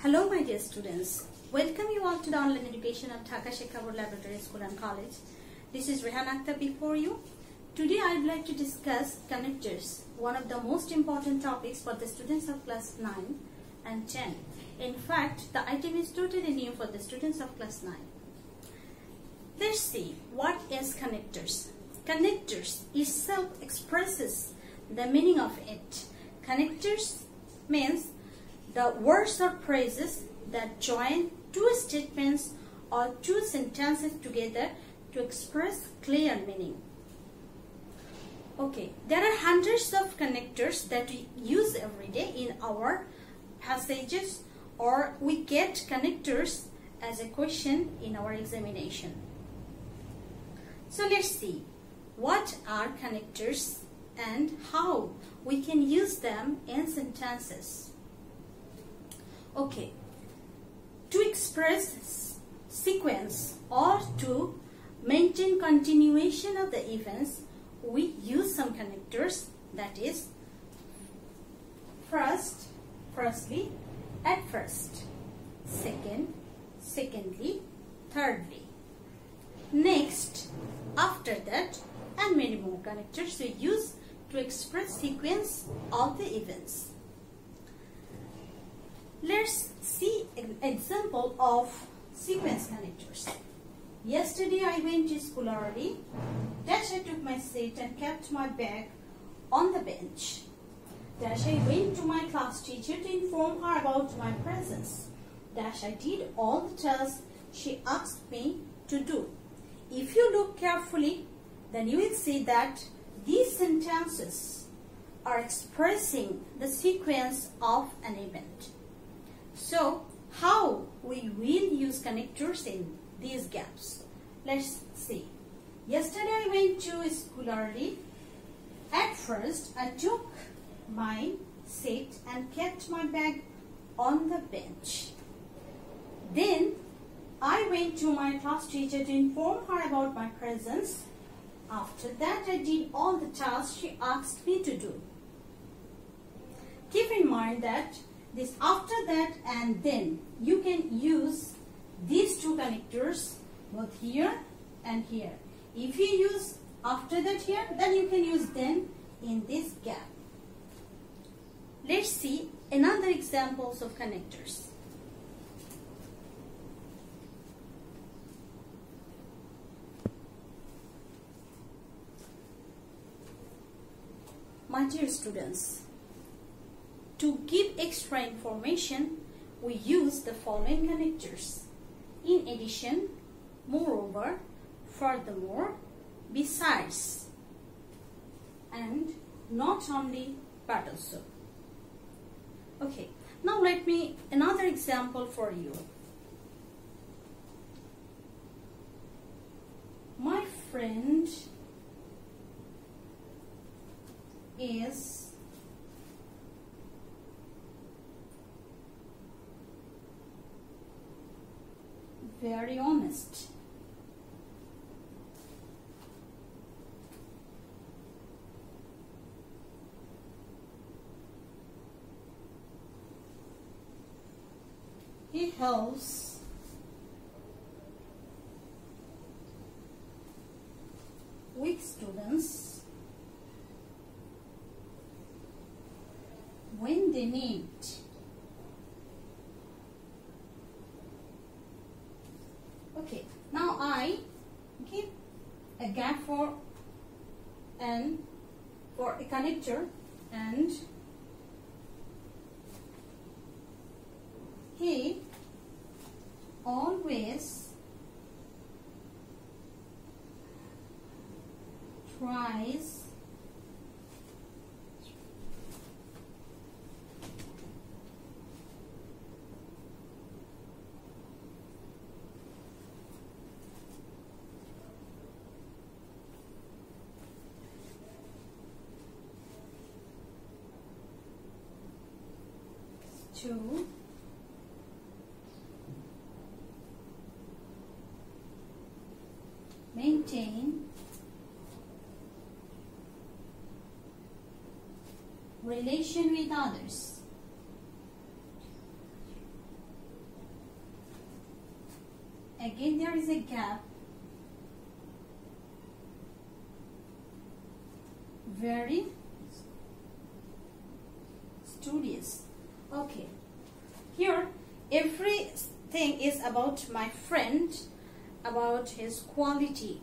Hello my dear students, welcome you all to the online education of Dhaka Shiksha Board Laboratory School and College. This is Rehan Akhtar before you. Today I would like to discuss connectors, one of the most important topics for the students of class 9 and 10. In fact, the item is totally new for the students of class 9. Let's see what is connectors. Connectors itself expresses the meaning of it. Connectors means the words or phrases that join two statements or two sentences together to express clear meaning. Okay, there are hundreds of connectors that we use every day in our passages, or we get connectors as a question in our examination. So let's see what are connectors and how we can use them in sentences. Okay, to express sequence or to maintain continuation of the events, we use some connectors, that is firstly, at first, secondly, thirdly, next, after that, and many more connectors we use to express sequence of the events. Let's see an example of sequence connectors. Yesterday I went to school early. Dash, I took my seat and kept my bag on the bench. Dash, I went to my class teacher to inform her about my presence. Dash, I did all the tasks she asked me to do. If you look carefully, then you will see that these sentences are expressing the sequence of an event. So, how we will use connectors in these gaps? Let's see. Yesterday I went to school early. At first, I took my seat and kept my bag on the bench. Then, I went to my class teacher to inform her about my presence. After that, I did all the tasks she asked me to do. Keep in mind that this after that and then, you can use these two connectors both here and here. If you use after that here, then you can use then in this gap. Let's see another examples of connectors. My dear students, to give extra information, we use the following connectors. In addition, moreover, furthermore, besides, and not only but also. Okay, now let me another example for you. My friend is very honest. He helps weak students when they need. Okay, now I give a gap for a connector, and he always tries to maintain relation with others. Again there is a gap. Very studious. Okay. Here everything is about my friend, about his quality.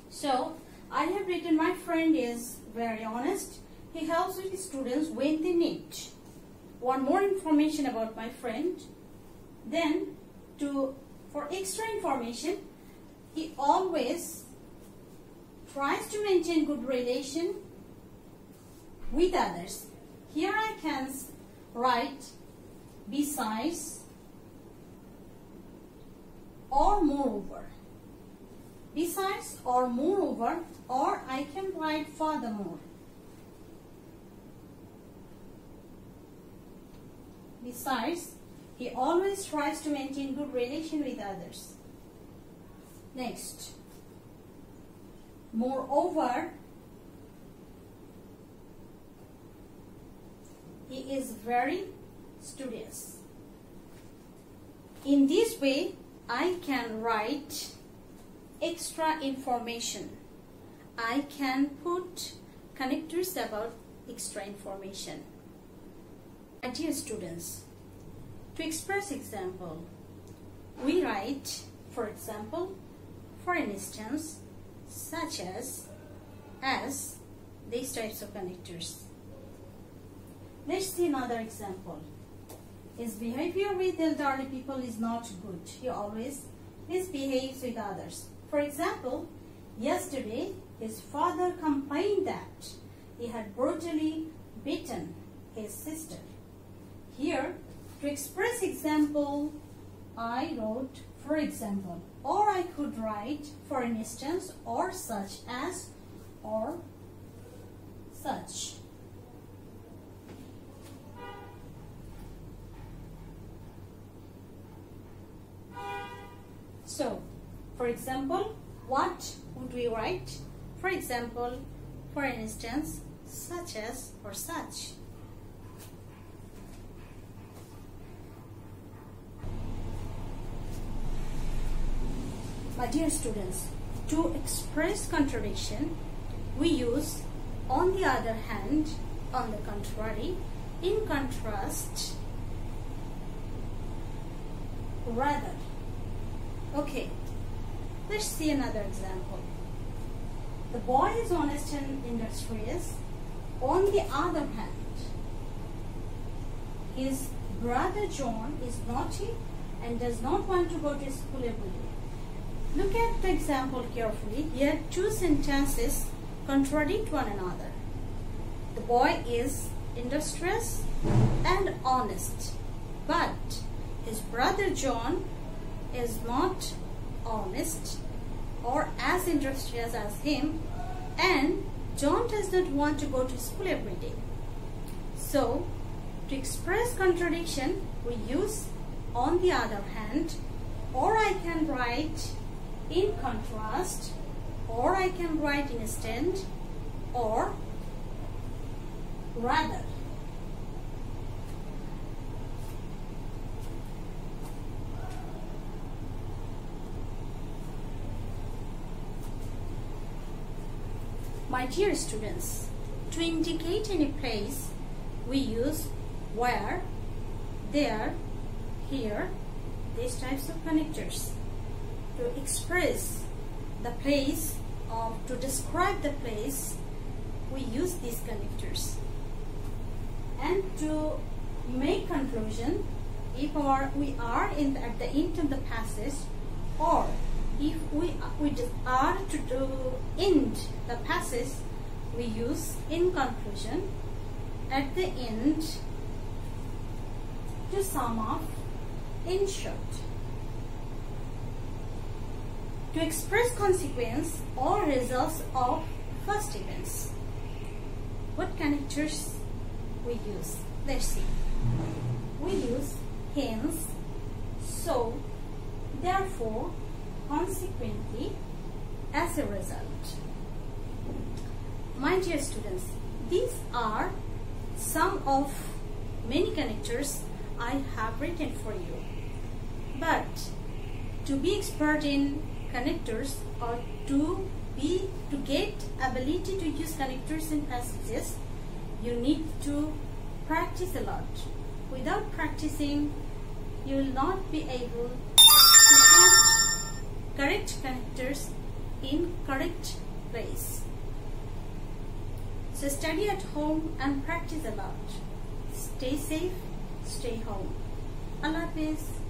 So I have written my friend is very honest. He helps with his students when they need. Want more information about my friend? Then for extra information, he always tries to maintain good relation with others. Here I can write besides or moreover. Besides or moreover, or I can write furthermore. Besides, he always tries to maintain good relation with others. Next, moreover, he is very studious. In this way, I can write extra information. I can put connectors about extra information. My dear students, to express example, we write, for example, for instance, such as these types of connectors. Let's see another example. His behavior with elderly people is not good. He always misbehaves with others. For example, yesterday his father complained that he had brutally beaten his sister. Here, to express example, I wrote for example, or I could write for instance, or such as, or such. So, for example, what would we write? For example, for instance, such as, or such. My dear students, to express contradiction, we use on the other hand, on the contrary, in contrast, rather. Okay, let's see another example. The boy is honest and industrious. On the other hand, his brother John is naughty and does not want to go to school every day. Look at the example carefully. Here, two sentences contradict one another. The boy is industrious and honest, but his brother John is not honest or as industrious as him, and John does not want to go to school every day. So, to express contradiction, we use on the other hand, or I can write in contrast, or I can write instead, or rather. My dear students, to indicate any place, we use where, there, here, these types of connectors. To express the place, to describe the place, we use these connectors. And to make conclusion, if we are at the end of the passage, or if we are to end the passage, we use in conclusion at the end to sum up in short. To express consequence or results of first events, what connectors we use? Let's see. We use hence, so, therefore, consequently, as a result. My dear students, these are some of many connectors I have written for you. But to be expert in connectors or to get ability to use connectors in passages, you need to practice a lot. Without practicing, you will not be able to put correct connectors in correct place. So study at home and practice a lot. Stay safe, stay home. Allah Hafiz.